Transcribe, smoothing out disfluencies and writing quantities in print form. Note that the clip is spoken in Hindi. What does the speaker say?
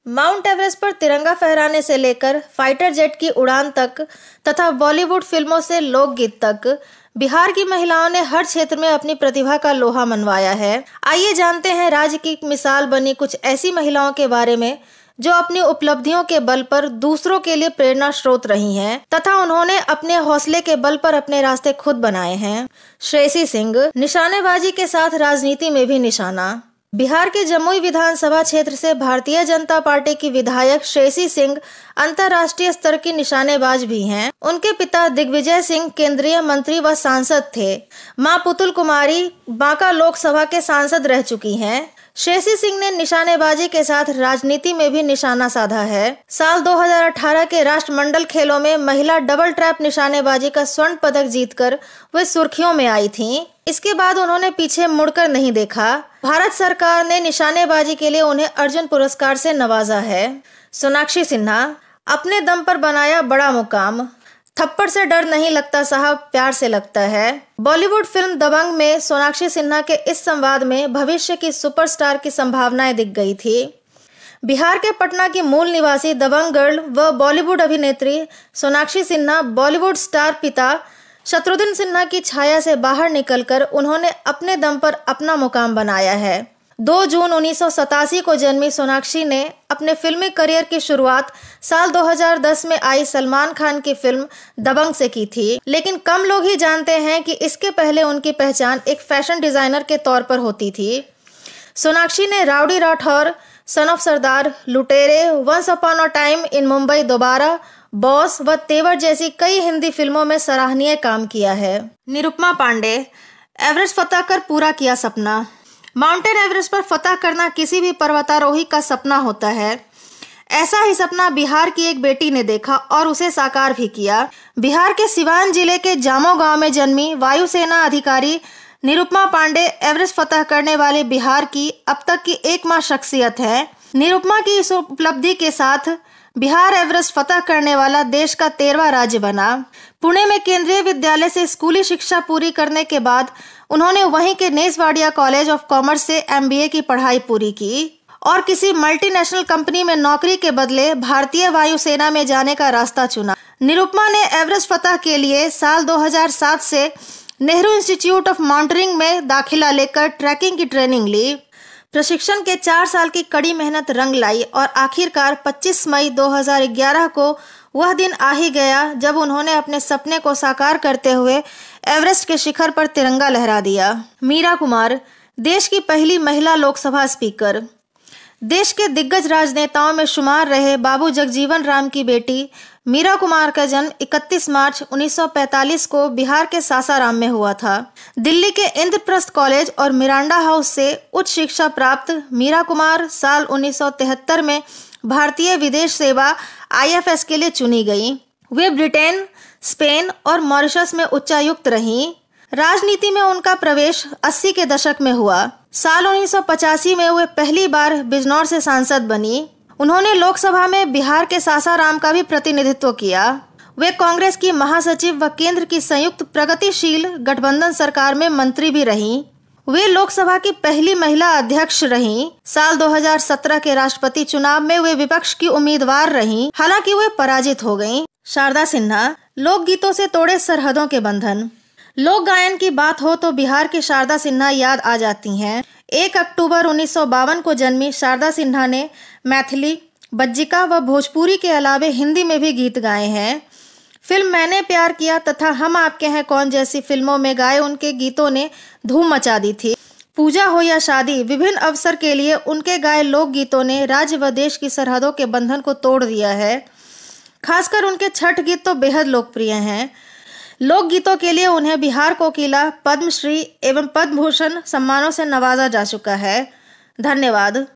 माउंट एवरेस्ट पर तिरंगा फहराने से लेकर फाइटर जेट की उड़ान तक तथा बॉलीवुड फिल्मों से लोकगीत तक बिहार की महिलाओं ने हर क्षेत्र में अपनी प्रतिभा का लोहा मनवाया है। आइए जानते हैं राज्य की मिसाल बनी कुछ ऐसी महिलाओं के बारे में जो अपनी उपलब्धियों के बल पर दूसरों के लिए प्रेरणा स्रोत रही हैं तथा उन्होंने अपने हौसले के बल पर अपने रास्ते खुद बनाए हैं। श्रेयसी सिंह निशानेबाजी के साथ राजनीति में भी निशाना। बिहार के जमुई विधानसभा क्षेत्र से भारतीय जनता पार्टी की विधायक श्रेयसी सिंह अंतर्राष्ट्रीय स्तर की निशानेबाज भी हैं। उनके पिता दिग्विजय सिंह केंद्रीय मंत्री व सांसद थे। मां पुतुल कुमारी बांका लोकसभा के सांसद रह चुकी हैं। श्रेयसी सिंह ने निशानेबाजी के साथ राजनीति में भी निशाना साधा है। साल 2018 के राष्ट्रमंडल खेलों में महिला डबल ट्रैप निशानेबाजी का स्वर्ण पदक जीतकर वे सुर्खियों में आई थीं। इसके बाद उन्होंने पीछे मुड़कर नहीं देखा। भारत सरकार ने निशानेबाजी के लिए उन्हें अर्जुन पुरस्कार से नवाजा है। सोनाक्षी सिन्हा अपने दम पर बनाया बड़ा मुकाम। थप्पड़ से डर नहीं लगता साहब, प्यार से लगता है। बॉलीवुड फिल्म दबंग में सोनाक्षी सिन्हा के इस संवाद में भविष्य की सुपरस्टार की संभावनाएं दिख गई थी। बिहार के पटना की मूल निवासी दबंग गर्ल व बॉलीवुड अभिनेत्री सोनाक्षी सिन्हा बॉलीवुड स्टार पिता शत्रुघ्न सिन्हा की छाया से बाहर निकलकर उन्होंने अपने दम पर अपना मुकाम बनाया है। 2 जून 1987 को जन्मी सोनाक्षी ने अपने फिल्मी करियर की शुरुआत साल 2010 में आई सलमान खान की फिल्म दबंग से की थी, लेकिन कम लोग ही जानते हैं कि इसके पहले उनकी पहचान एक फैशन डिजाइनर के तौर पर होती थी। सोनाक्षी ने rowdy Rathore, son of Sardaar, Lootera, once upon a time in Mumbai Dobaara, boss व तेवर जैसी कई हिंदी फिल्मों में सराहनीय काम किया है। निरुपमा पांडे एवरेस्ट फतह कर पूरा किया सपना। माउंटेन एवरेस्ट पर फतह करना किसी भी पर्वतारोही का सपना होता है। ऐसा ही सपना बिहार की एक बेटी ने देखा और उसे साकार भी किया। बिहार के सिवान जिले के जामो गांव में जन्मी वायुसेना अधिकारी निरुपमा पांडे एवरेस्ट फतह करने वाले बिहार की अब तक की एकमात्र शख्सियत है। निरुपमा की इस उपलब्धि के साथ बिहार एवरेस्ट फतह करने वाला देश का 13वां राज्य बना। पुणे में केंद्रीय विद्यालय से स्कूली शिक्षा पूरी करने के बाद उन्होंने वहीं के नेसवाडिया कॉलेज ऑफ कॉमर्स से MBA की पढ़ाई पूरी की और किसी मल्टीनेशनल कंपनी में नौकरी के बदले भारतीय वायुसेना में जाने का रास्ता चुना। निरुपमा ने एवरेस्ट फतह के लिए साल 2007 से नेहरू इंस्टीट्यूट ऑफ माउंटेनियरिंग में दाखिला लेकर ट्रैकिंग की ट्रेनिंग ली। प्रशिक्षण के 4 साल की कड़ी मेहनत रंग लाई और आखिरकार 25 मई 2011 को वह दिन आ ही गया जब उन्होंने अपने सपने को साकार करते हुए एवरेस्ट के शिखर पर तिरंगा लहरा दिया। मीरा कुमार देश की पहली महिला लोकसभा स्पीकर। देश के दिग्गज राजनेताओं में शुमार रहे बाबू जगजीवन राम की बेटी मीरा कुमार का जन्म 31 मार्च 1945 को बिहार के सासाराम में हुआ था। दिल्ली के इंद्रप्रस्थ कॉलेज और मिरांडा हाउस से उच्च शिक्षा प्राप्त मीरा कुमार साल 1973 में भारतीय विदेश सेवा IFS के लिए चुनी गई। वे ब्रिटेन, स्पेन और मॉरिशस में उच्चायुक्त रहीं। राजनीति में उनका प्रवेश 80 के दशक में हुआ। साल 1985 में वे पहली बार बिजनौर से सांसद बनी। उन्होंने लोकसभा में बिहार के सासाराम का भी प्रतिनिधित्व किया। वे कांग्रेस की महासचिव व केंद्र की संयुक्त प्रगतिशील गठबंधन सरकार में मंत्री भी रहीं। वे लोकसभा की पहली महिला अध्यक्ष रहीं। साल 2017 के राष्ट्रपति चुनाव में वे विपक्ष की उम्मीदवार रहीं, हालांकि वे पराजित हो गयीं। शारदा सिन्हा लोकगीतों से तोड़े सरहदों के बंधन। लोक गायन की बात हो तो बिहार की शारदा सिन्हा याद आ जाती हैं। 1 अक्टूबर 1952 को जन्मी शारदा सिन्हा ने मैथिली, बज्जिका व भोजपुरी के अलावे हिंदी में भी गीत गाए हैं। फिल्म मैंने प्यार किया तथा हम आपके हैं कौन जैसी फिल्मों में गाए उनके गीतों ने धूम मचा दी थी। पूजा हो या शादी, विभिन्न अवसर के लिए उनके गाए लोक गीतों ने राज्य व देश की सरहदों के बंधन को तोड़ दिया है। खासकर उनके छठ गीत तो बेहद लोकप्रिय हैं। लोक गीतों के लिए उन्हें बिहार कोकिला, पद्मश्री एवं पद्म भूषण सम्मानों से नवाजा जा चुका है। धन्यवाद।